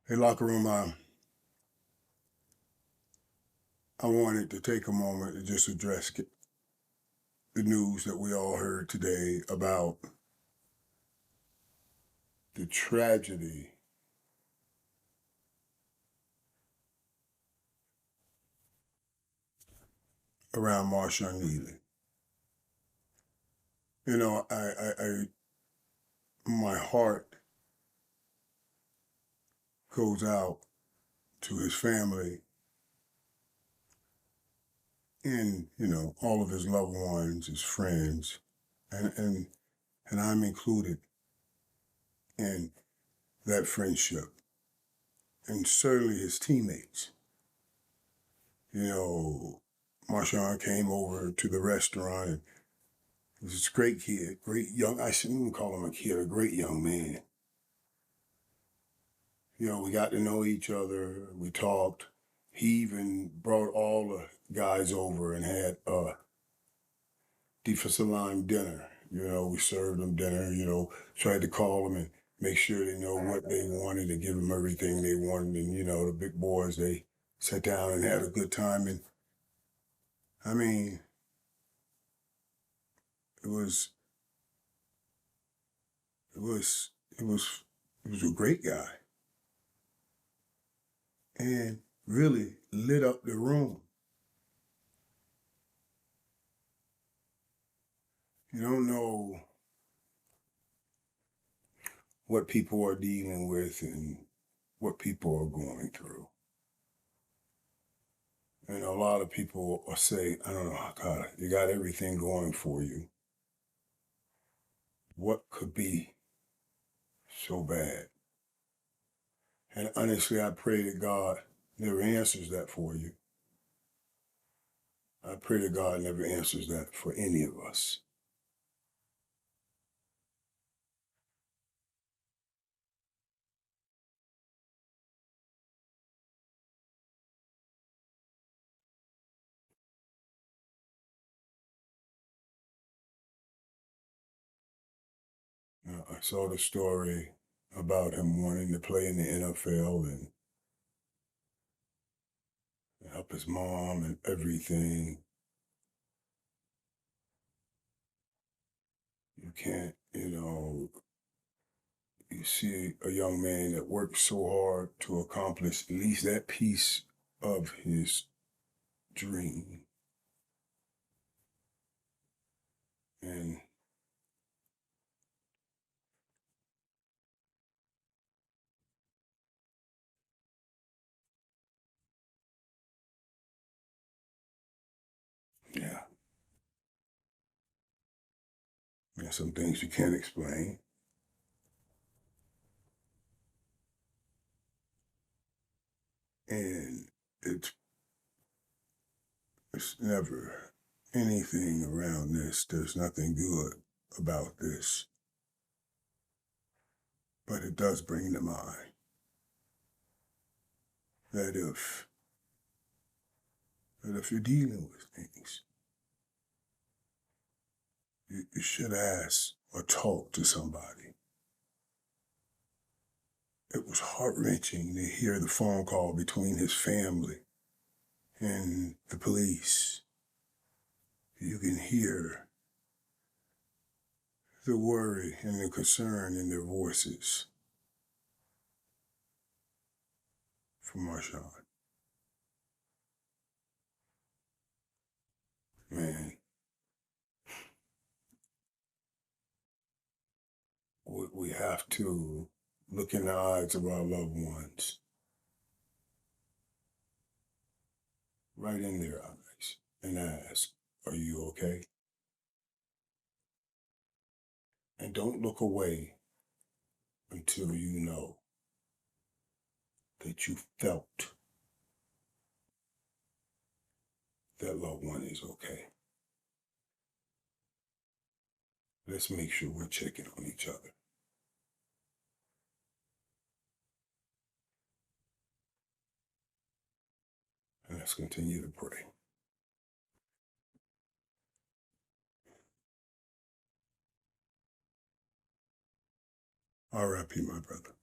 Hey, locker room, I wanted to take a moment to just address the news that we all heard today about the tragedy around Marshawn Kneeland. You know, my heart goes out to his family and, all of his loved ones, his friends, and I'm included in that friendship, and certainly his teammates. You know, Marshawn came over to the restaurant, and he was this great kid, great young, I shouldn't even call him a kid, a great young man. We got to know each other, we talked. He even brought all the guys over and had defensive line dinner. We served them dinner, tried to call them and make sure they know what they wanted and give them everything they wanted. And, the big boys, they sat down and had a good time. And I mean, it was, it was, it was, it was a great guy and really lit up the room. You don't know what people are dealing with and what people are going through. And a lot of people will say, I don't know, God, you got everything going for you. What could be so bad? And honestly, I pray that God never answers that for you. I pray that God never answers that for any of us. I saw the story about him wanting to play in the NFL and help his mom and everything. You can't, you see a young man that worked so hard to accomplish at least that piece of his dream. And yeah, there's some things you can't explain. And it's, it's never anything around this. There's nothing good about this. But it does bring to mind that if you're dealing with things, you should ask or talk to somebody. It was heart-wrenching to hear the phone call between his family and the police. You can hear the worry and the concern in their voices for Marshawn. Man, we have to look in the eyes of our loved ones, right in their eyes, and ask, are you okay? And don't look away until you know that you felt that loved one is okay. Let's make sure we're checking on each other. And let's continue to pray. R.I.P., my brother.